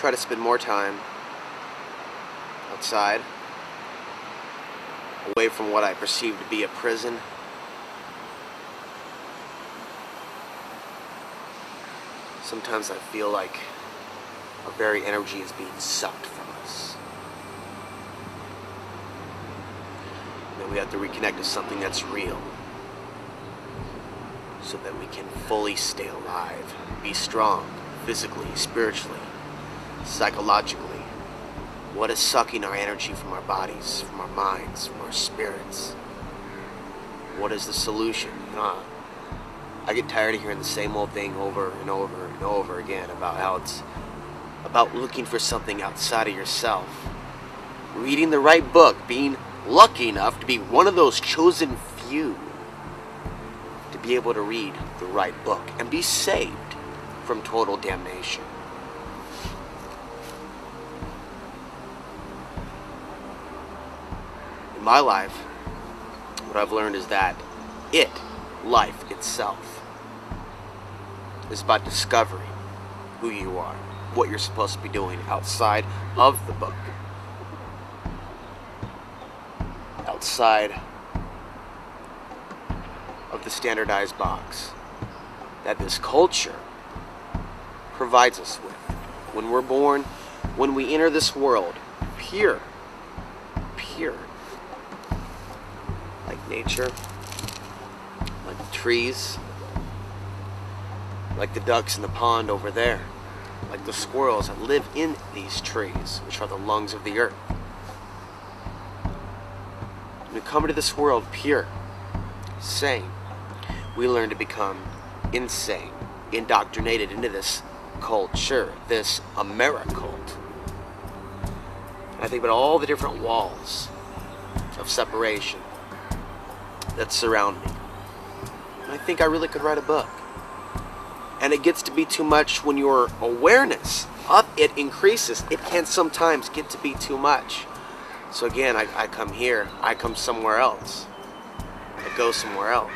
try to spend more time outside, away from what I perceive to be a prison. Sometimes I feel like our very energy is being sucked from us. And that we have to reconnect to something that's real, so that we can fully stay alive, be strong, physically, spiritually, psychologically. What is sucking our energy from our bodies, from our minds, from our spirits? What is the solution? I get tired of hearing the same old thing over and over and over again about how it's about looking for something outside of yourself. Reading the right book, being lucky enough to be one of those chosen few to be able to read the right book and be saved from total damnation. In my life, what I've learned is that life itself, is about discovering who you are, what you're supposed to be doing outside of the book, outside of the standardized box that this culture provides us with. When we're born, when we enter this world, pure, like nature, like the trees, like the ducks in the pond over there, like the squirrels that live in these trees, which are the lungs of the earth. When we come into this world pure, sane, we learn to become insane, indoctrinated into this culture, this Americult. I think about all the different walls of separation that surround me. And I think I really could write a book. And it gets to be too much when your awareness of it increases. It can sometimes get to be too much. So again, I come here, I come somewhere else. I go somewhere else.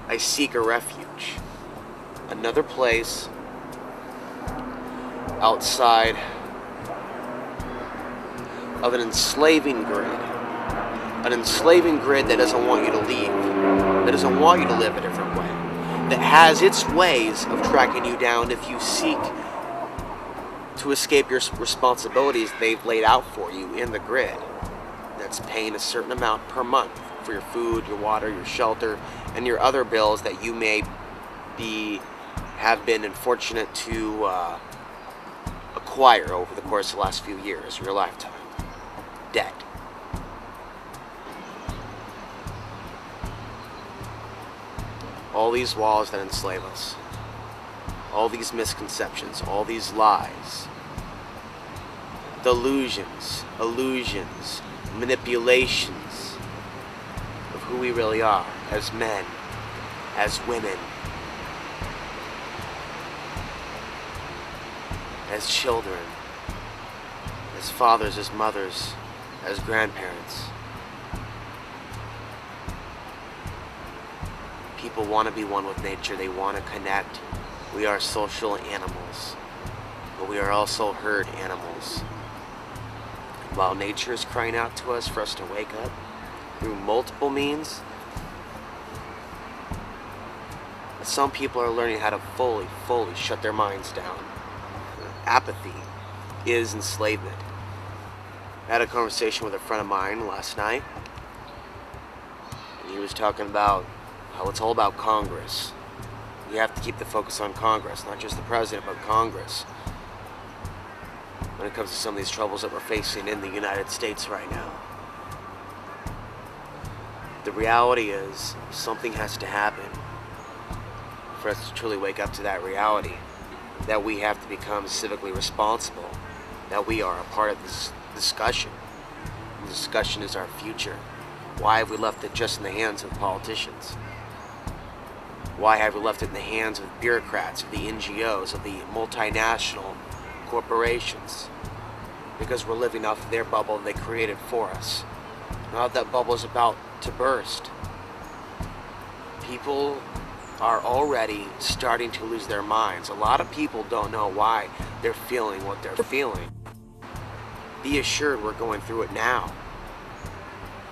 I seek a refuge. Another place outside of an enslaving grid. An enslaving grid that doesn't want you to leave. That doesn't want you to live a different way. That has its ways of tracking you down if you seek to escape your responsibilities they've laid out for you in the grid. That's paying a certain amount per month for your food, your water, your shelter, and your other bills that you may have been unfortunate to acquire over the course of the last few years, your lifetime. Debt. All these walls that enslave us, all these misconceptions, all these lies, delusions, illusions, manipulations of who we really are as men, as women, as children, as fathers, as mothers, as grandparents. People want to be one with nature. They want to connect. We are social animals, but we are also herd animals. While nature is crying out to us for us to wake up through multiple means, some people are learning how to fully shut their minds down. Apathy is enslavement. I had a conversation with a friend of mine last night, and he was talking about how it's all about Congress. You have to keep the focus on Congress, not just the president, but Congress, when it comes to some of these troubles that we're facing in the United States right now. The reality is, something has to happen for us to truly wake up to that reality, that we have to become civically responsible, that we are a part of this discussion. The discussion is our future. Why have we left it just in the hands of politicians? Why have we left it in the hands of bureaucrats, of the NGOs, of the multinational corporations? Because we're living off of their bubble they created for us. Now that bubble is about to burst. People are already starting to lose their minds. A lot of people don't know why they're feeling what they're feeling. Be assured we're going through it now.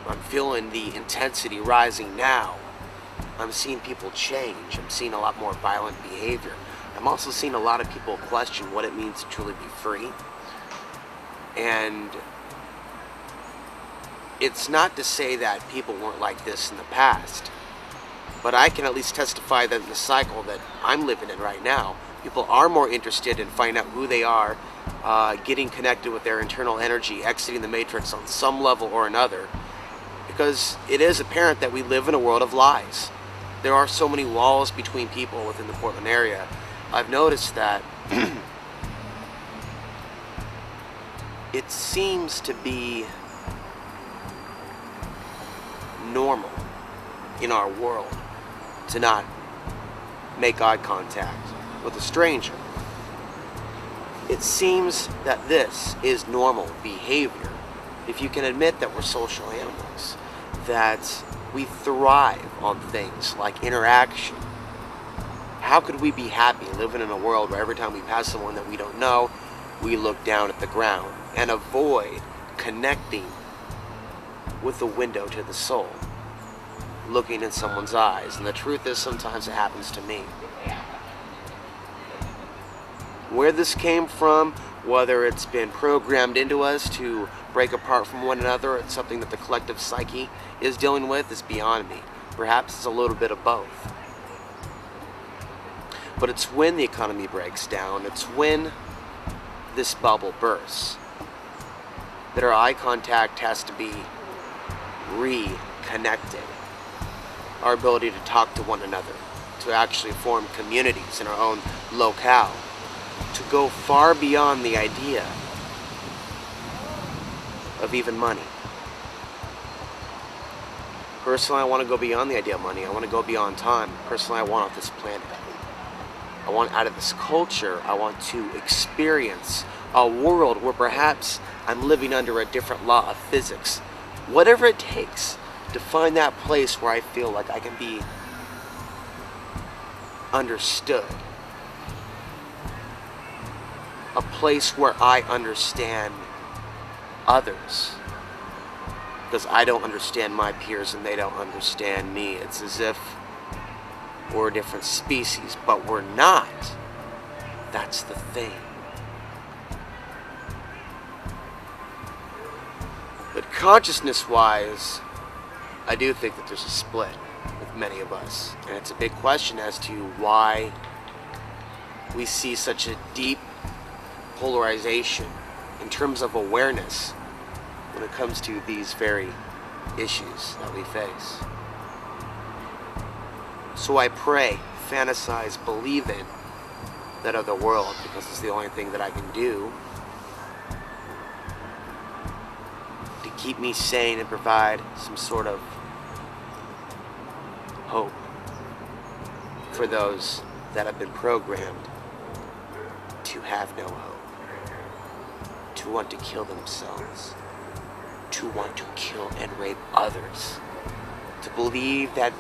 I'm feeling the intensity rising now. I'm seeing people change. I'm seeing a lot more violent behavior. I'm also seeing a lot of people question what it means to truly be free. And it's not to say that people weren't like this in the past, but I can at least testify that in the cycle that I'm living in right now, people are more interested in finding out who they are, getting connected with their internal energy, exiting the matrix on some level or another, because it is apparent that we live in a world of lies. There are so many walls between people within the Portland area. I've noticed that it seems to be normal in our world to not make eye contact with a stranger. It seems that this is normal behavior. If you can admit that we're social animals, that we thrive on things like interaction, how could we be happy living in a world where every time we pass someone that we don't know, we look down at the ground and avoid connecting with the window to the soul, looking in someone's eyes? And the truth is, sometimes it happens to me. Where this came from, whether it's been programmed into us to break apart from one another, it's something that the collective psyche is dealing with, is beyond me. Perhaps it's a little bit of both. But it's when the economy breaks down, it's when this bubble bursts, that our eye contact has to be reconnected. Our ability to talk to one another, to actually form communities in our own locale, to go far beyond the idea of even money. Personally, I want to go beyond the idea of money. I want to go beyond time. Personally, I want off this planet. I want out of this culture. I want to experience a world where perhaps I'm living under a different law of physics. Whatever it takes to find that place where I feel like I can be understood. A place where I understand others. Because I don't understand my peers and they don't understand me. It's as if we're a different species, but we're not. That's the thing. But consciousness-wise, I do think that there's a split with many of us. And it's a big question as to why we see such a deep polarization in terms of awareness when it comes to these very issues that we face. So I pray, fantasize, believe in that other world, because it's the only thing that I can do to keep me sane and provide some sort of hope for those that have been programmed to have no hope, to want to kill themselves, to want to kill and rape others, to believe that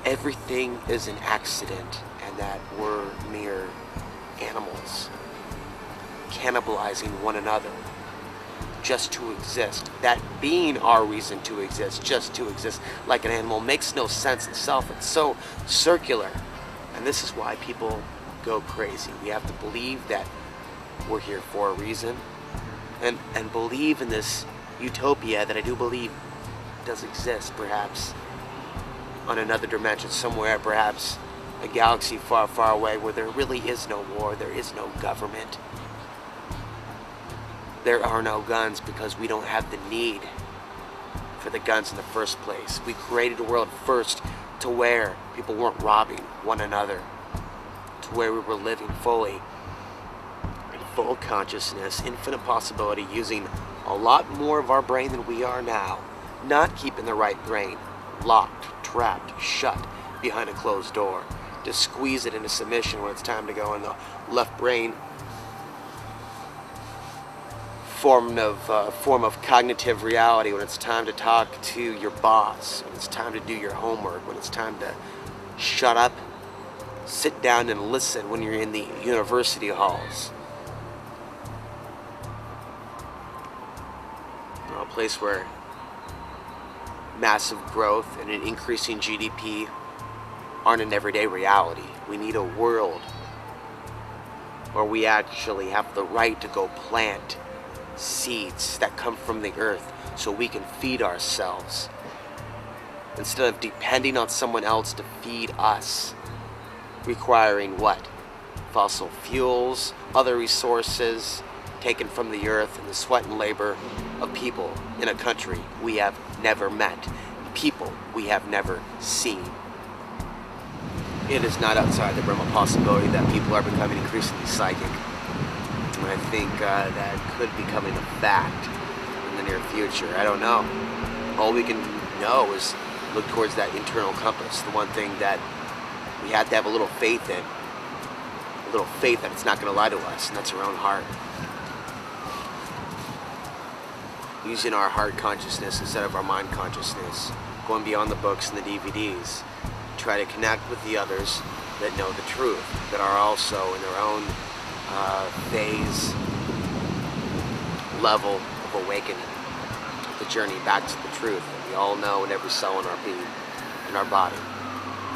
everything is an accident and that we're mere animals cannibalizing one another just to exist. That being our reason to exist, just to exist like an animal, makes no sense itself. It's so circular. And this is why people go crazy. We have to believe that we're here for a reason, and believe in this utopia that I do believe does exist, perhaps on another dimension somewhere, perhaps a galaxy far, far away where there really is no war, there is no government. There are no guns because we don't have the need for the guns in the first place. We created a world first to where people weren't robbing one another, to where we were living fully in full consciousness, infinite possibility, using a lot more of our brain than we are now, not keeping the right brain locked, trapped, shut behind a closed door, to squeeze it into submission when it's time to go in the left brain form of cognitive reality, when it's time to talk to your boss, when it's time to do your homework, when it's time to shut up sit down and listen when you're in the university halls. A place where massive growth and an increasing GDP aren't an everyday reality. We need a world where we actually have the right to go plant seeds that come from the earth so we can feed ourselves instead of depending on someone else to feed us, requiring what? Fossil fuels, other resources taken from the earth and the sweat and labor of people in a country we have never met, people we have never seen. It is not outside the realm of possibility that people are becoming increasingly psychic. And I think that could be becoming a fact in the near future. I don't know. All we can know is look towards that internal compass, the one thing that we have to have a little faith in. A little faith that it's not going to lie to us, and that's our own heart. Using our heart consciousness instead of our mind consciousness, going beyond the books and the DVDs, try to connect with the others that know the truth, that are also in their own phase, level of awakening, the journey back to the truth that we all know in every cell in our being, in our body.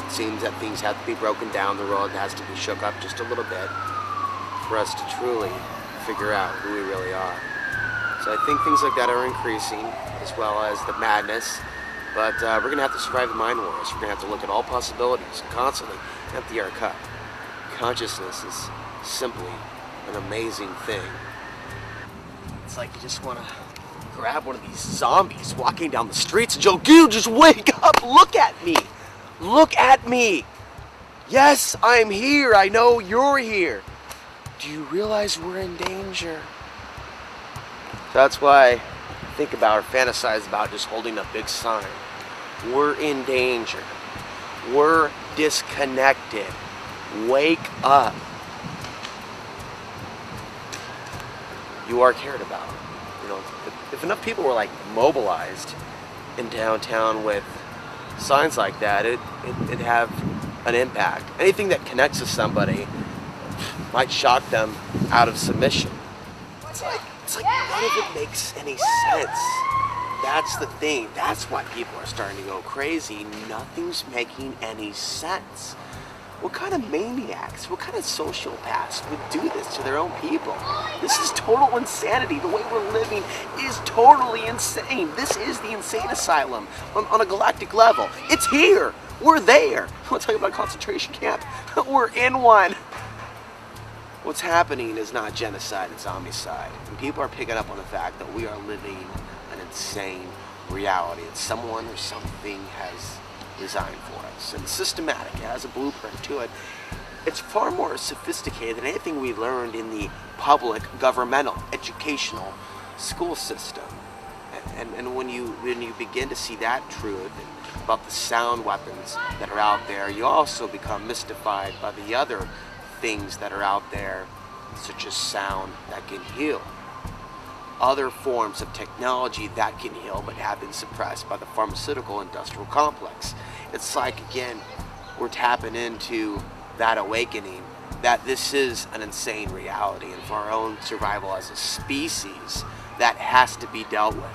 It seems that things have to be broken down, the world has to be shook up just a little bit for us to truly figure out who we really are. So I think things like that are increasing, as well as the madness. But we're going to have to survive the mind wars. We're going to have to look at all possibilities and constantly empty our cup. Consciousness is simply an amazing thing. It's like you just want to grab one of these zombies walking down the streets and go, dude, just wake up, look at me. Look at me. Yes, I'm here. I know you're here. Do you realize we're in danger? So that's why I think about or fantasize about just holding a big sign. We're in danger. We're disconnected. Wake up. You are cared about. You know, if enough people were like mobilized in downtown with signs like that, it'd have an impact. Anything that connects to somebody might shock them out of submission. It's like none of it makes any sense. That's the thing. That's why people are starting to go crazy. Nothing's making any sense. What kind of maniacs, what kind of sociopaths would do this to their own people? This is total insanity. The way we're living is totally insane. This is the insane asylum on a galactic level. It's here. We're there. I'm talking about a concentration camp. We're in one. What's happening is not genocide, it's zombicide. And people are picking up on the fact that we are living an insane reality. That someone or something has designed for us. And it's systematic, it has a blueprint to it. It's far more sophisticated than anything we learned in the public, governmental, educational school system. And when you begin to see that truth about the sound weapons that are out there, you also become mystified by the other things that are out there, such as sound that can heal. Other forms of technology that can heal but have been suppressed by the pharmaceutical industrial complex. It's like, again, we're tapping into that awakening that this is an insane reality, and for our own survival as a species, that has to be dealt with.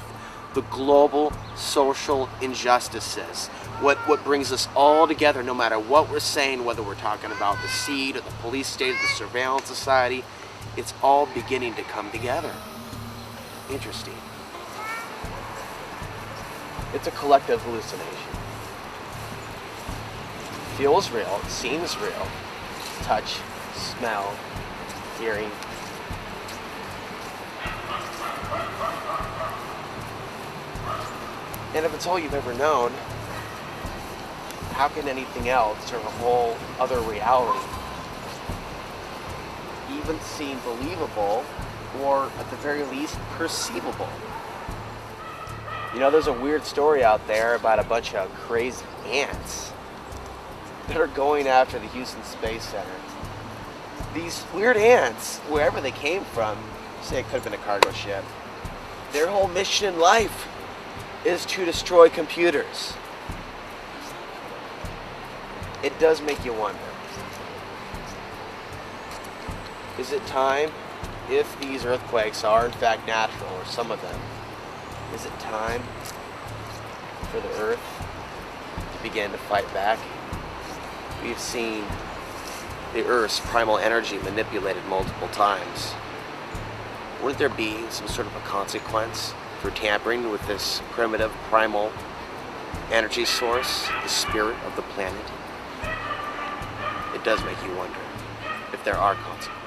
The global social injustices, what brings us all together, no matter what we're saying, whether we're talking about the seed or the police state or the surveillance society, it's all beginning to come together. Interesting. It's a collective hallucination. Feels real, it seems real. Touch, smell, hearing. And if it's all you've ever known, how can anything else or a whole other reality even seem believable or at the very least perceivable? You know, there's a weird story out there about a bunch of crazy ants that are going after the Houston Space Center. These weird ants, wherever they came from, say it could have been a cargo ship, their whole mission in life is to destroy computers. It does make you wonder, Is it time, if these earthquakes are in fact natural, or some of them, is it time for the Earth to begin to fight back? We've seen the Earth's primal energy manipulated multiple times. Wouldn't there be some sort of a consequence for tampering with this primitive primal energy source, the spirit of the planet? It does make you wonder if there are consequences.